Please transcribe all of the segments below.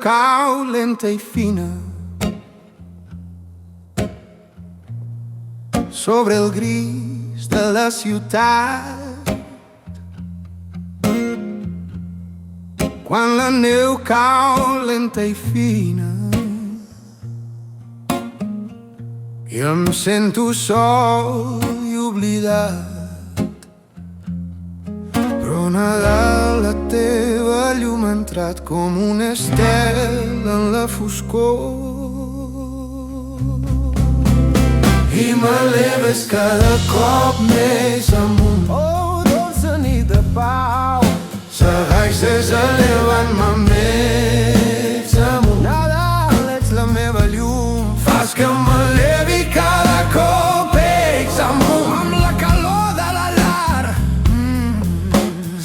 cau lenta i fina sobre el gris de la ciutat. Quan la neu cau lenta i fina i em sento sol i oblidat, però Nadal, la teva llum ha entrat com un estel en la foscor i m'eleves cada cop més amunt. Oh, dolça nit de pau, segueixes elevant-me més amunt. Nadal, ets la meva llum, fas que m'elevi cada cop més amunt. Amb la calor de la llar,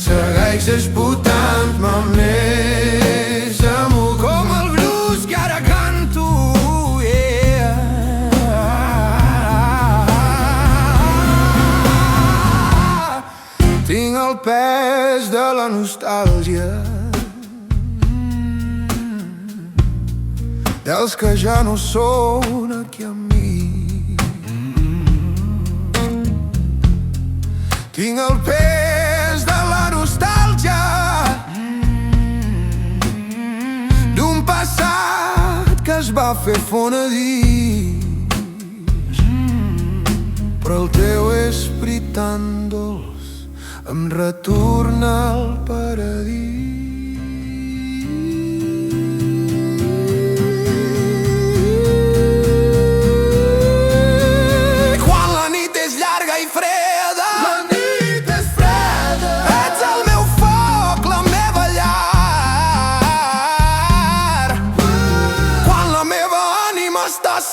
segueixes putant-me més amunt. Com el blues que ara canto, yeah. Tinc el pes de la nostàlgia dels que ja no són aquí amb mi. Tinc el pes de la nostàlgia d'un passat que es va fer font a dins, però el teu esperit tan dolç em retorna al paradís.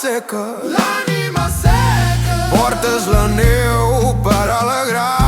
Seca, l'ànima seca, portes la neu per alegrar